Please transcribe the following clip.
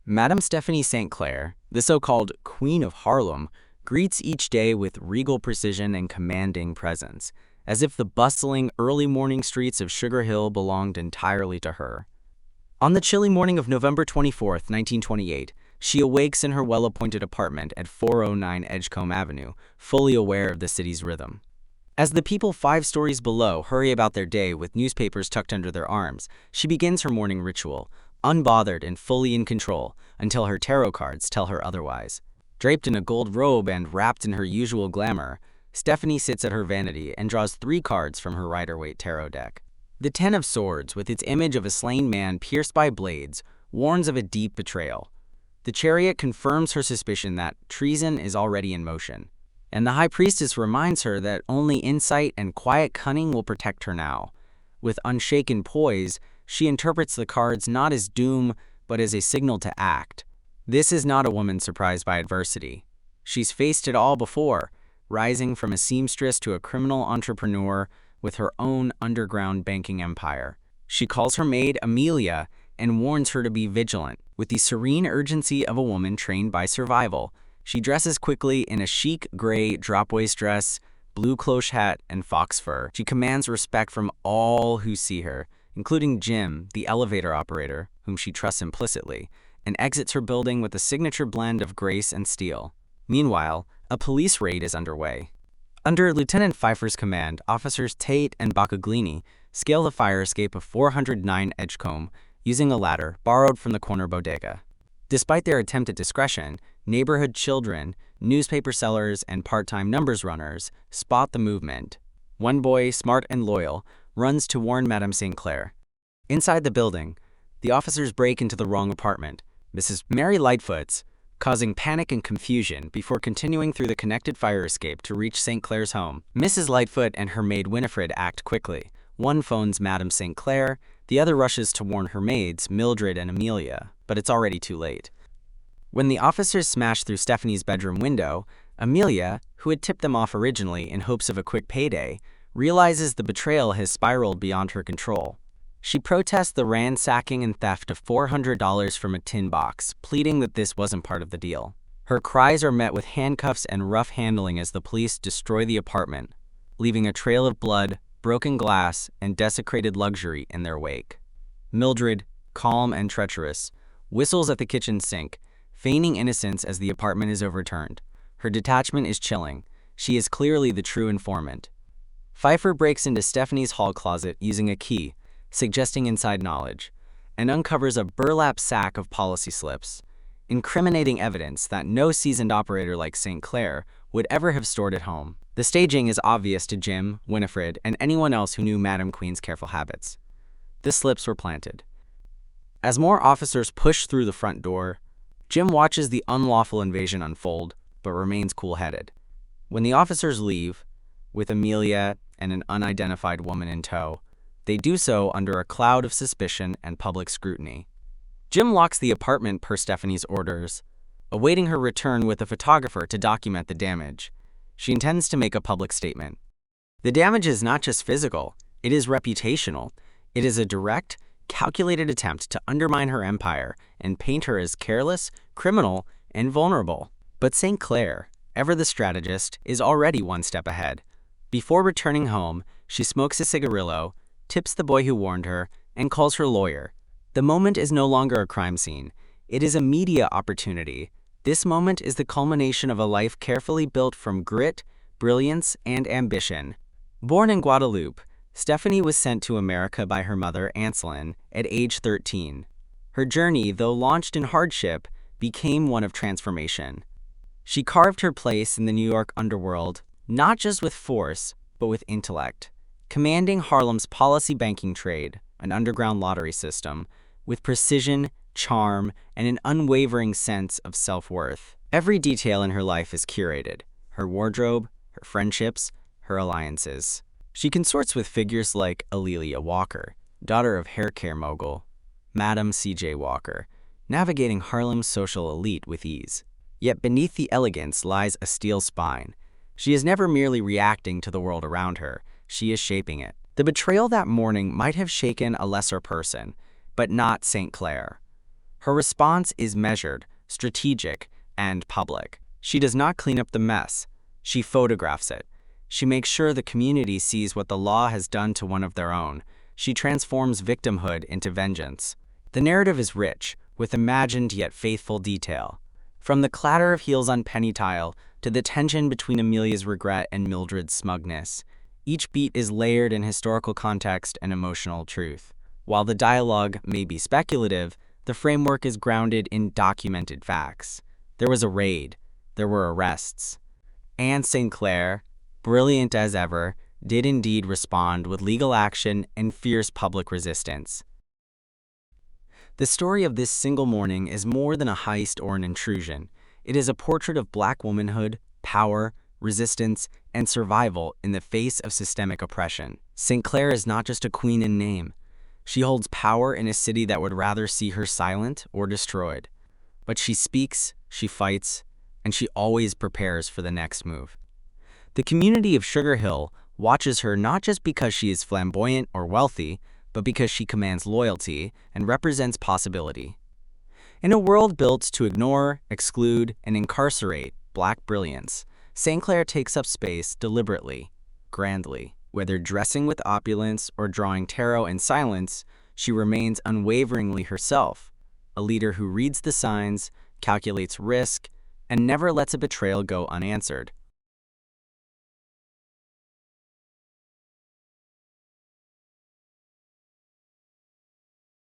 Madame Stephanie St. Clair, the so-called Queen of Harlem, greets each day with regal precision and commanding presence, as if the bustling, early morning streets of Sugar Hill belonged entirely to her. On the chilly morning of November 24, 1928, she awakes in her well-appointed apartment at 409 Edgecombe Avenue, fully aware of the city's rhythm. As the people 5 stories below hurry about their day with newspapers tucked under their arms, she begins her morning ritual, unbothered and fully in control, until her tarot cards tell her otherwise. Draped in a gold robe and wrapped in her usual glamour, Stephanie sits at her vanity and draws 3 cards from her Rider-Waite tarot deck. The Ten of Swords, with its image of a slain man pierced by blades, warns of a deep betrayal. The Chariot confirms her suspicion that treason is already in motion. And the High Priestess reminds her that only insight and quiet cunning will protect her now. With unshaken poise, she interprets the cards not as doom, but as a signal to act. This is not a woman surprised by adversity. She's faced it all before, rising from a seamstress to a criminal entrepreneur with her own underground banking empire. She calls her maid Amelia and warns her to be vigilant. With the serene urgency of a woman trained by survival, she dresses quickly in a chic gray drop-waist dress, blue cloche hat, and fox fur. She commands respect from all who see her, including Jim, the elevator operator, whom she trusts implicitly, and exits her building with a signature blend of grace and steel. Meanwhile, a police raid is underway. Under Lieutenant Pfeiffer's command, Officers Tate and Boccaglini scale the fire escape of 409 Edgecombe using a ladder borrowed from the corner bodega. Despite their attempt at discretion, neighborhood children, newspaper sellers, and part-time numbers runners spot the movement. One boy, smart and loyal, runs to warn Madame St. Clair. Inside the building, the officers break into the wrong apartment, Mrs. Mary Lightfoot's, causing panic and confusion before continuing through the connected fire escape to reach St. Clair's home. Mrs. Lightfoot and her maid Winifred act quickly. One phones Madame St. Clair, the other rushes to warn her maids, Mildred and Amelia, but it's already too late. When the officers smash through Stephanie's bedroom window, Amelia, who had tipped them off originally in hopes of a quick payday, realizes the betrayal has spiraled beyond her control. She protests the ransacking and theft of $400 from a tin box, pleading that this wasn't part of the deal. Her cries are met with handcuffs and rough handling as the police destroy the apartment, leaving a trail of blood, broken glass, and desecrated luxury in their wake. Mildred, calm and treacherous, whistles at the kitchen sink, feigning innocence as the apartment is overturned. Her detachment is chilling. She is clearly the true informant. Pfeiffer breaks into Stephanie's hall closet using a key, suggesting inside knowledge, and uncovers a burlap sack of policy slips, incriminating evidence that no seasoned operator like St. Clair would ever have stored at home. The staging is obvious to Jim, Winifred, and anyone else who knew Madame Queen's careful habits. The slips were planted. As more officers push through the front door, Jim watches the unlawful invasion unfold, but remains cool-headed. When the officers leave, with Amelia and an unidentified woman in tow, they do so under a cloud of suspicion and public scrutiny. Jim locks the apartment per Stephanie's orders, awaiting her return with a photographer to document the damage. She intends to make a public statement. The damage is not just physical, it is reputational. It is a direct, calculated attempt to undermine her empire and paint her as careless, criminal, and vulnerable. But St. Clair, ever the strategist, is already one step ahead. Before returning home, she smokes a cigarillo, tips the boy who warned her, and calls her lawyer. The moment is no longer a crime scene. It is a media opportunity. This moment is the culmination of a life carefully built from grit, brilliance, and ambition. Born in Guadeloupe, Stephanie was sent to America by her mother, Anselin, at age 13. Her journey, though launched in hardship, became one of transformation. She carved her place in the New York underworld, not just with force, but with intellect, commanding Harlem's policy banking trade, an underground lottery system, with precision, charm, and an unwavering sense of self-worth. Every detail in her life is curated: her wardrobe, her friendships, her alliances. She consorts with figures like Alelia Walker, daughter of hair care mogul Madam C.J. Walker, navigating Harlem's social elite with ease. Yet beneath the elegance lies a steel spine. She is never merely reacting to the world around her, she is shaping it. The betrayal that morning might have shaken a lesser person, but not St. Clair. Her response is measured, strategic, and public. She does not clean up the mess. She photographs it. She makes sure the community sees what the law has done to one of their own. She transforms victimhood into vengeance. The narrative is rich, with imagined yet faithful detail. From the clatter of heels on penny tile to the tension between Amelia's regret and Mildred's smugness, each beat is layered in historical context and emotional truth. While the dialogue may be speculative, the framework is grounded in documented facts. There was a raid. There were arrests. Anne St. Clair, brilliant as ever, did indeed respond with legal action and fierce public resistance. The story of this single morning is more than a heist or an intrusion. It is a portrait of Black womanhood, power, resistance, and survival in the face of systemic oppression. St. Clair is not just a queen in name. She holds power in a city that would rather see her silent or destroyed. But she speaks, she fights, and she always prepares for the next move. The community of Sugar Hill watches her not just because she is flamboyant or wealthy, but because she commands loyalty and represents possibility. In a world built to ignore, exclude, and incarcerate Black brilliance, St. Clair takes up space deliberately, grandly. Whether dressing with opulence or drawing tarot in silence, she remains unwaveringly herself, a leader who reads the signs, calculates risk, and never lets a betrayal go unanswered.